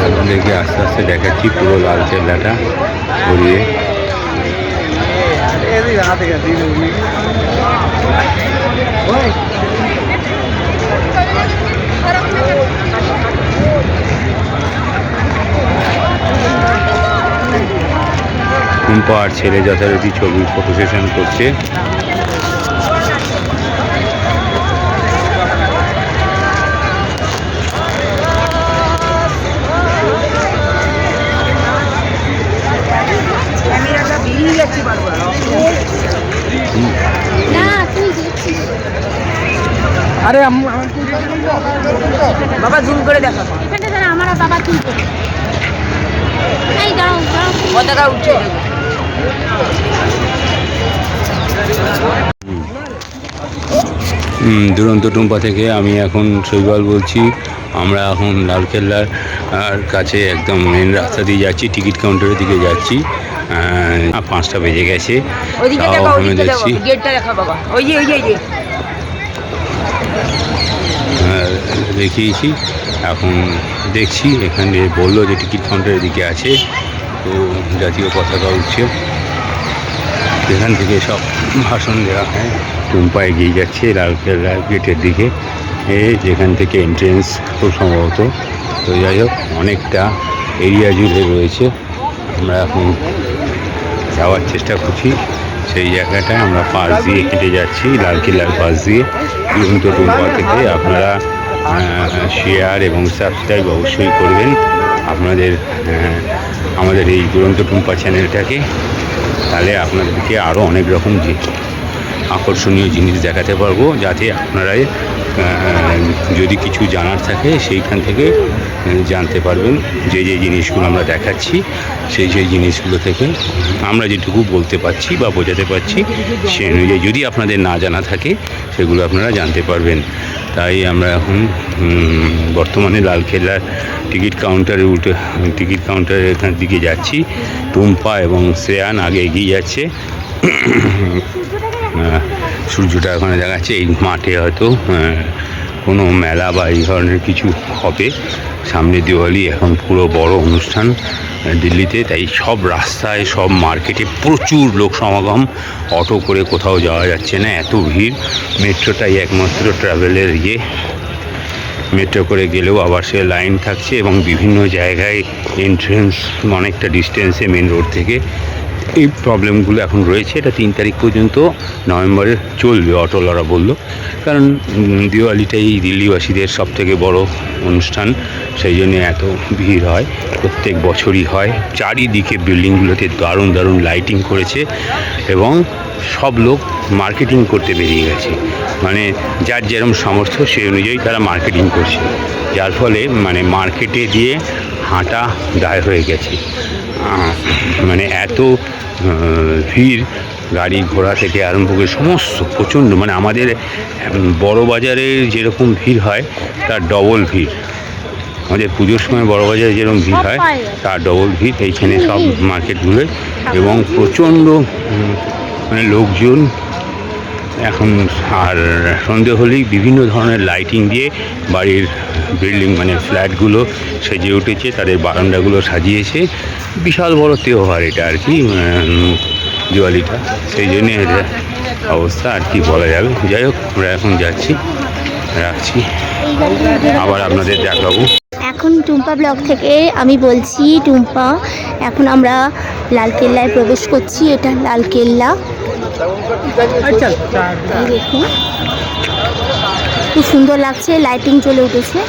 আপনাদেরকে আস্তে আস্তে দেখাচ্ছি পুরো লালকেল্লাটা ঘুরিয়ে। টুম্পা আর ছেলে যথারীতি ছবি ফটো সেশন করছে। আরে বাবা জুম করে দেখা এখানে যারা আমার বাবা তুলবে এই দাঁড়াও পতাকা উঠছে। দুরন্ত টুম্পা থেকে আমি এখন শৈবাল বলছি। আমরা এখন লালকেল্লার কাছে একদম মেন রাস্তা দিয়ে যাচ্ছি, টিকিট কাউন্টারের দিকে যাচ্ছি। 5টা বেজে গেছে, ওখানে দেখছি দেখিয়েছি। এখন দেখছি এখানে বললো যে টিকিট কাউন্টারের দিকে আছে, তো জাতীয় পতাকা উঠছে। এখান থেকে সব ভাষণ দেওয়া হয়। টুম্পা এগিয়ে যাচ্ছে লালকেল্লার গেটের দিকে, যেখান থেকে এন্ট্রেন্স খুব সম্ভবত। তো যাই হোক, অনেকটা এরিয়া জুড়ে রয়েছে। আমরা এখন যাওয়ার চেষ্টা করছি সেই জায়গাটায়। আমরা পাশ দিয়ে হেঁটে যাচ্ছি, লালকেল্লার পাশ দিয়ে। দুরন্ত টুম্পা থেকে আপনারা শেয়ার এবং সাবস্ক্রাইব অবশ্যই করবেন আমাদের এই দুরন্ত টুম্পা চ্যানেলটাকে। তাহলে আপনাদেরকে আরও অনেক রকম আকর্ষণীয় জিনিস দেখাতে পারবো, যাতে আপনারা যদি কিছু জানার থাকে সেইখান থেকে জানতে পারবেন। যে জিনিসগুলো আমরা দেখাচ্ছি সেই জিনিসগুলো থেকে আমরা যেটুকু বলতে পারছি বা বোঝাতে পারছি, সে অনুযায়ী যদি আপনাদের না জানা থাকে সেগুলো আপনারা জানতে পারবেন। তাই আমরা এখন বর্তমানে লালকেল্লার টিকিট কাউন্টারের এখান দিকে যাচ্ছি। টুম্পা এবং শ্রেয়ান আগে এগিয়ে যাচ্ছে। সূর্যটা ওখানে দেখাচ্ছে। এই মাঠে হয়তো কোনো মেলা বা এই ধরনের কিছু হবে। সামনে দিওয়ালি, এখন পুরো বড় অনুষ্ঠান দিল্লিতে। তাই সব রাস্তায়, সব মার্কেটে প্রচুর লোক সমাগম। অটো করে কোথাও যাওয়া যাচ্ছে না, এত ভিড়। মেট্রোটাই একমাত্র ট্রাভেলের মেট্রো করে গেলেও আবার সে লাইন থাকছে, এবং বিভিন্ন জায়গায় এন্ট্রেন্স অনেকটা ডিস্টেন্সে মেন রোড থেকে। এই প্রবলেমগুলো এখন রয়েছে। এটা 3 তারিখ পর্যন্ত নভেম্বরে চলবে, অটোওয়ালারা বললো। কারণ দিওয়ালিটাই দিল্লিবাসীদের সবথেকে বড় অনুষ্ঠান, সেই জন্য এত ভিড় হয়, প্রত্যেক বছরই হয়। চারিদিকে বিল্ডিংগুলোতে দারুণ দারুণ লাইটিং করেছে, এবং সব লোক মার্কেটিং করতে বেরিয়ে গেছে। মানে যার যেরকম সামর্থ্য সেই অনুযায়ী তারা মার্কেটিং করছে, যার ফলে মানে মার্কেটে দিয়ে হাঁটা দায় হয়ে গেছে। মানে এত ভিড়, গাড়ি ঘোড়া থেকে আরম্ভ করে সমস্ত প্রচণ্ড। মানে আমাদের বড় বাজারে যেরকম ভিড় হয় তার ডবল ভিড়। আমাদের পুজোর সময় বড় বাজারে যেরকম ভিড় হয় তার ডবল ভিড় এইখানে সব মার্কেটগুলোয়। এবং প্রচণ্ড মানে লোকজন এখন। আর সন্ধে হলেই বিভিন্ন ধরনের লাইটিং দিয়ে বাড়ির বিল্ডিং মানে ফ্ল্যাটগুলো সেজে উঠেছে, তাদের বারান্দাগুলো সাজিয়েছে। বিশাল বড় তেওহার এটা আর কি, দিওয়ালিটা। সেই জন্যে এটা অবস্থা আর কি বলা যাবে। যাই হোক, আমরা এখন যাচ্ছি, রাখছি, আবার আপনাদের দেখাবো। এখন টুম্পা ব্লগ থেকে আমি বলছি। টুম্পা, এখন আমরা লালকেল্লায় প্রবেশ করছি। এটা লালকেল্লা। দেখুন খুব সুন্দর লাগছে, লাইটিং চলে উঠেছে।